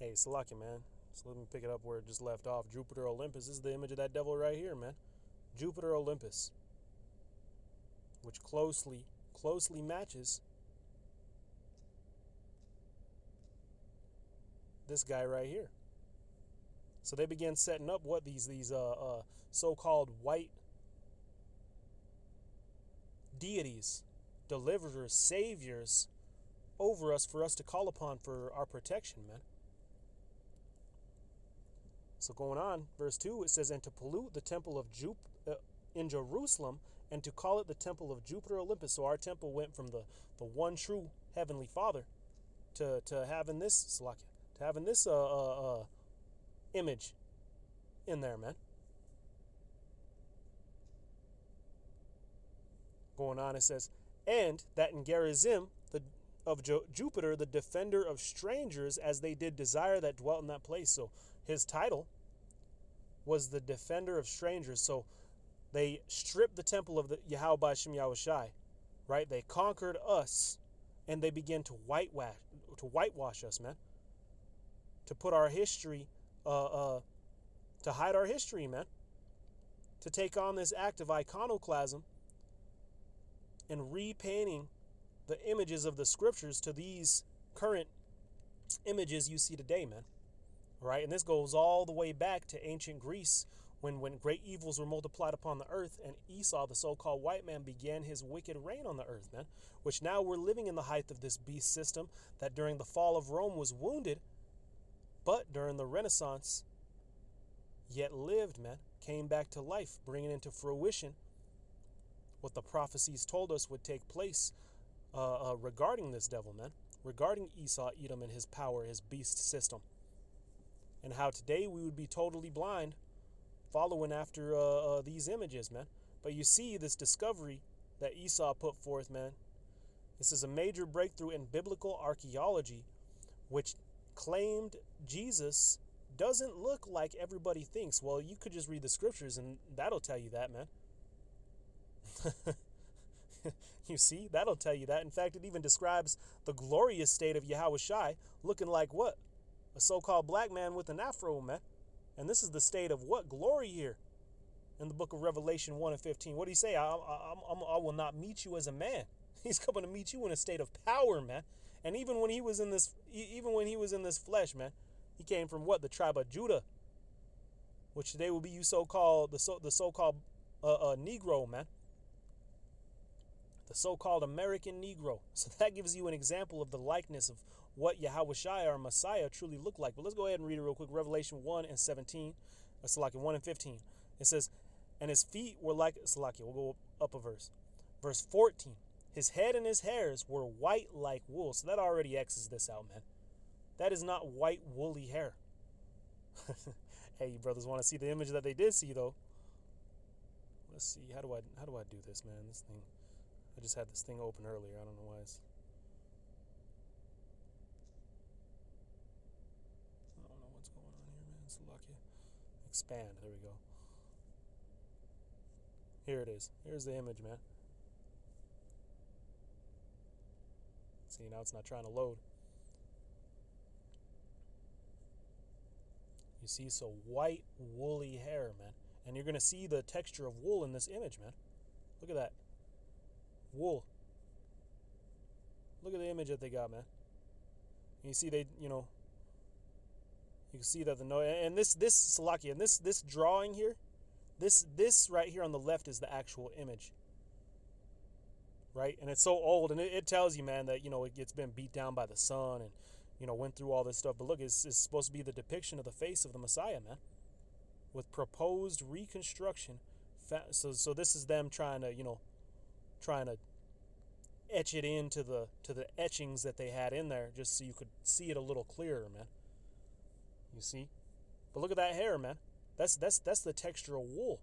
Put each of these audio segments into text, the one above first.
Hey, Salakia, man. So let me pick it up where it just left off. Jupiter Olympus this is the image of that devil right here, man. Jupiter Olympus, which closely matches this guy right here. So they began setting up what these so-called white deities, deliverers, saviors over us for us to call upon for our protection, man. So going on, verse 2, it says, and to pollute the temple of in Jerusalem, and to call it the temple of Jupiter Olympus. So our temple went from the one true heavenly Father to having this to having this image in there, man. Going on, it says, and that in Gerizim, Jupiter, the defender of strangers, as they did desire that dwelt in that place. So his title was the defender of strangers. So they stripped the temple of the Yahweh B'Shem Yahushai, right? They conquered us, and they began to whitewash us, man. To put our history, to hide our history, man. To take on this act of iconoclasm and repainting the images of the scriptures to these current images you see today, man. Right? And this goes all the way back to ancient Greece when great evils were multiplied upon the earth and Esau, the so-called white man, began his wicked reign on the earth, man. Which now we're living in the height of this beast system that during the fall of Rome was wounded, but during the Renaissance yet lived, man. Came back to life, bringing into fruition what the prophecies told us would take place regarding this devil, man. Regarding Esau, Edom, and his power, his beast system. And how today we would be totally blind following after these images, man. But you see this discovery that Esau put forth, man. This is a major breakthrough in biblical archaeology, which claimed Jesus doesn't look like everybody thinks. Well, you could just read the scriptures and that'll tell you that, man. You see, that'll tell you that. In fact, it even describes the glorious state of Yahushai looking like what? A so-called black man with an afro, man. And this is the state of what? Glory here in the book of Revelation 1 and 15. What do he say? I will not meet you as a man. He's coming to meet you in a state of power, man. And even when he was in this flesh, man, he came from what? The tribe of Judah, which today will be you so-called the so-called Negro, man. The so-called American Negro. So that gives you an example of the likeness of what Yahushua, our Messiah, truly looked like. But let's go ahead and read it real quick. Revelation 1 and 17. Salakia 1 and 15. It says, and his feet were like, Salakia, we'll go up a verse. Verse 14. His head and his hairs were white like wool. So that already X's this out, man. That is not white woolly hair. Hey, you brothers want to see the image that they did see, though. Let's see. How do I do this, man? This thing. I just had this thing open earlier. I don't know why it's... I don't know what's going on here, man. Salakia. Expand. There we go. Here it is. Here's the image, man. See, now it's not trying to load. You see, so white, woolly hair, man. And you're going to see the texture of wool in this image, man. Look at that. Wool. Look at the image that they got, man. And you see you can see that and this Salakia, and this drawing here, this right here on the left is the actual image. Right? And it's so old, and it tells you, man, that, it's been beat down by the sun and, went through all this stuff. But look, it's supposed to be the depiction of the face of the Messiah, man, with proposed reconstruction. So this is them trying to etch it into the etchings that they had in there, just so you could see it a little clearer, man. You see? But look at that hair, man. That's the texture of wool.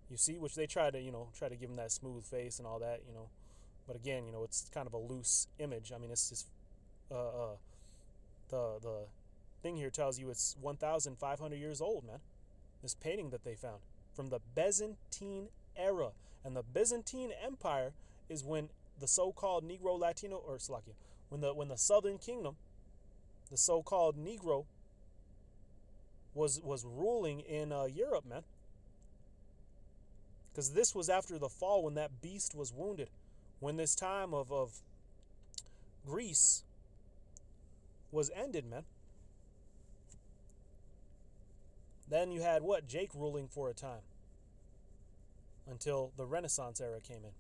You see, which they try to give him that smooth face and all that, But again, it's kind of a loose image. I mean, it's just the thing here tells you it's 1,500 years old, man. This painting that they found from the Byzantine era. And the Byzantine Empire is when the so-called Negro Latino, or Slovakia, when the Southern Kingdom the so-called Negro, was ruling in Europe, man. Because this was after the fall, when that beast was wounded, when this time of Greece was ended, man. Then you had what? Jake ruling for a time until the Renaissance era came in.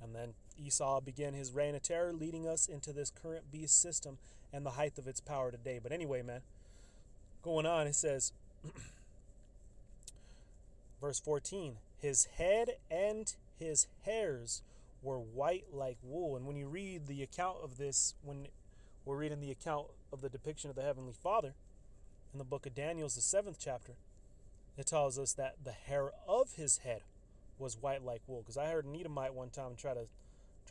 And then Esau began his reign of terror, leading us into this current beast system and the height of its power today. But anyway, man, going on, it says, verse 14, his head and his hairs were white like wool. And when you read the account of this, when we're reading the account of the depiction of the Heavenly Father in the book of Daniel, the 7th chapter, it tells us that the hair of his head was white like wool. Because I heard an Edomite one time try to,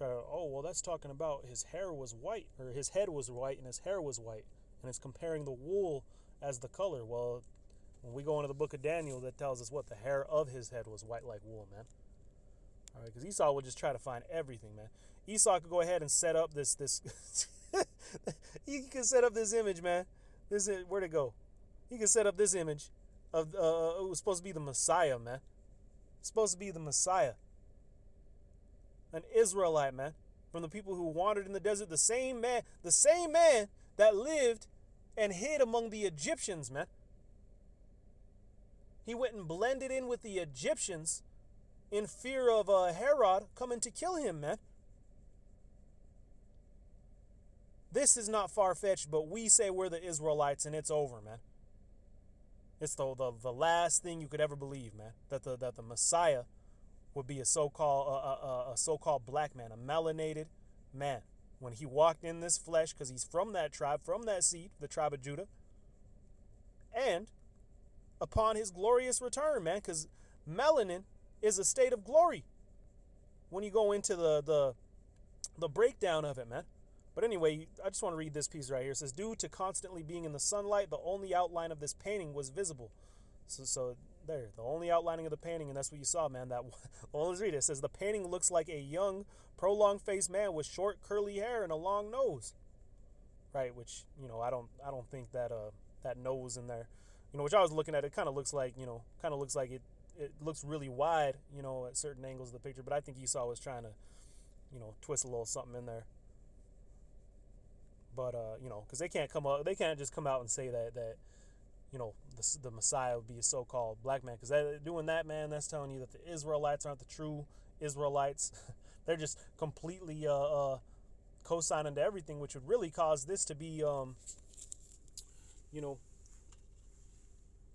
oh, well, that's talking about his hair was white, or his head was white and his hair was white. And it's comparing the wool as the color. Well, when we go into the book of Daniel, that tells us what? The hair of his head was white like wool, man. All right, because Esau would just try to find everything, man. Esau could go ahead and set up this he could set up this image, man. This is, where'd it go? He could set up this image of it was supposed to be the Messiah, man. It's supposed to be the Messiah. An Israelite, man. From the people who wandered in the desert, the same man that lived and hid among the Egyptians, man. He went and blended in with the Egyptians in fear of Herod coming to kill him, man. This is not far-fetched, but we say we're the Israelites and it's over, man. It's the last thing you could ever believe, man. That the Messiah would be a so-called black man, a melanated man. When he walked in this flesh, because he's from that tribe, from that seed, the tribe of Judah. And upon his glorious return, man, because melanin is a state of glory when you go into the breakdown of it, man. But anyway, I just want to read this piece right here. It says, due to constantly being in the sunlight, the only outline of this painting was visible. So there, the only outlining of the painting, and that's what you saw, man. Well, let's read it. It says, the painting looks like a young, prolonged-faced man with short, curly hair and a long nose. Right, which, I don't think that that nose in there, which I was looking at, it kind of looks like, it looks really wide, at certain angles of the picture. But I think Esau was trying to, twist a little something in there. But, because they can't just come out and say that the Messiah would be a so-called black man. Because doing that, man, that's telling you that the Israelites aren't the true Israelites. They're just completely co-signing to everything, which would really cause this to be,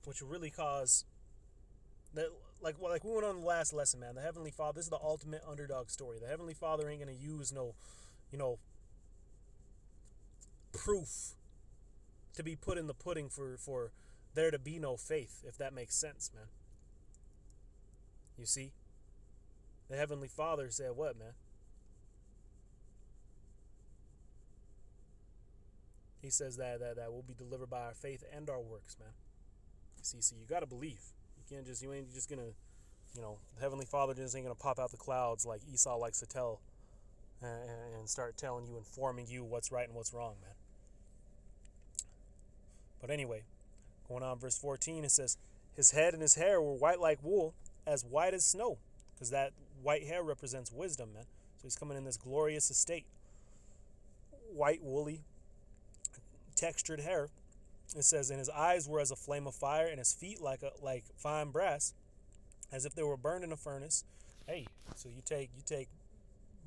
which would really cause that, like we went on the last lesson, man. The Heavenly Father, this is the ultimate underdog story. The Heavenly Father ain't going to use no, proof to be put in the pudding for there to be no faith, if that makes sense, man. You see? The Heavenly Father said what, man? He says that we'll be delivered by our faith and our works, man. You see, so you got to believe. You ain't just going to, the Heavenly Father just ain't going to pop out the clouds like Esau likes to tell and start telling you, informing you what's right and what's wrong, man. But anyway, going on verse 14, it says, his head and his hair were white like wool, as white as snow, because that white hair represents wisdom, man. So he's coming in this glorious estate. White, woolly, textured hair. It says, and his eyes were as a flame of fire, and his feet like fine brass, as if they were burned in a furnace. Hey, so you take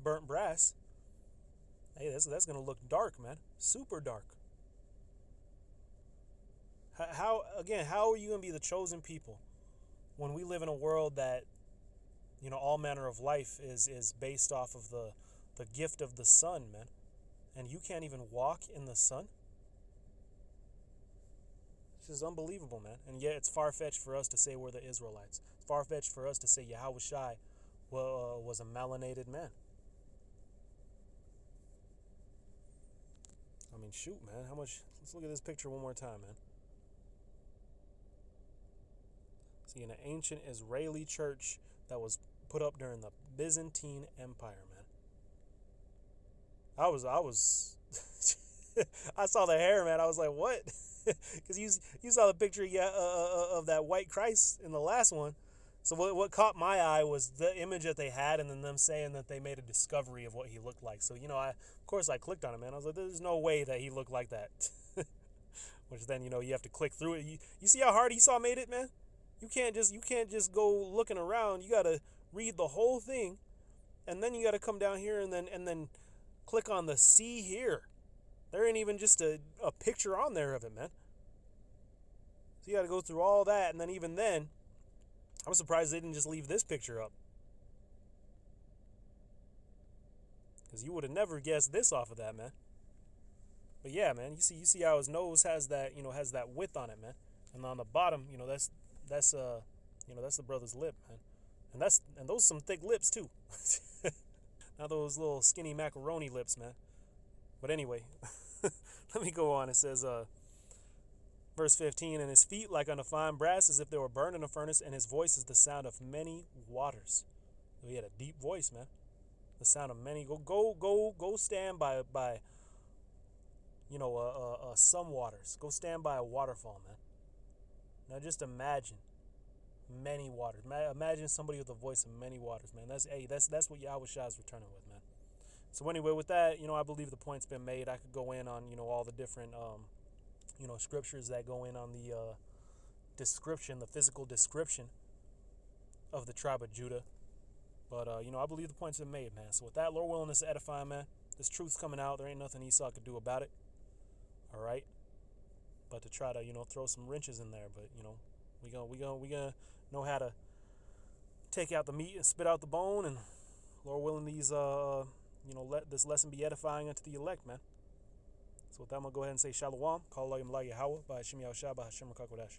burnt brass. Hey, that's gonna look dark, man. Super dark. How are you gonna be the chosen people when we live in a world that, all manner of life is based off of the gift of the sun, man, and you can't even walk in the sun? This is unbelievable, man. And yet it's far-fetched for us to say we're the Israelites. It's far-fetched for us to say Yahushai was a melanated man. I mean, shoot, man. Let's look at this picture one more time, man. See, an ancient Israeli church that was put up during the Byzantine Empire, man. I was I saw the hair, man. I was like, what? Because you saw the picture, yeah, of that white Christ in the last one. So what caught my eye was the image that they had, and then them saying that they made a discovery of what he looked like. So I of course I clicked on it, man. I was like, there's no way that he looked like that. Which then you have to click through it. You see how hard Esau made it, man. You can't just go looking around. You gotta read the whole thing, and then you gotta come down here and then click on the see here. There ain't even just a picture on there of it, man. So you gotta go through all that, and then even then, I'm surprised they didn't just leave this picture up. Because you would have never guessed this off of that, man. But yeah, man, you see how his nose has that has that width on it, man. And on the bottom, that's the brother's lip, man. And those some thick lips too. Not those little skinny macaroni lips, man. But anyway, let me go on. It says, verse 15, and his feet like unto fine brass, as if they were burned in a furnace, and his voice is the sound of many waters. So he had a deep voice, man. The sound of many. Go stand by some waters. Go stand by a waterfall, man. Now just imagine many waters. Imagine somebody with the voice of many waters, man. That's what Yahweh Shah is returning with, man. So anyway, with that, I believe the point's been made. I could go in on all the different scriptures that go in on the description, the physical description of the tribe of Judah. But I believe the point's been made, man. So with that, Lord willing, this is edifying, man. This truth's coming out. There ain't nothing Esau could do about it. All right. But to try to throw some wrenches in there, but we gonna know how to take out the meat and spit out the bone, and Lord willing, these let this lesson be edifying unto the elect, man. So with that, I'm gonna go ahead and say Shalom. Call Yahweh Yahweh by Hashem Yahushua by Hashem Rakakodash.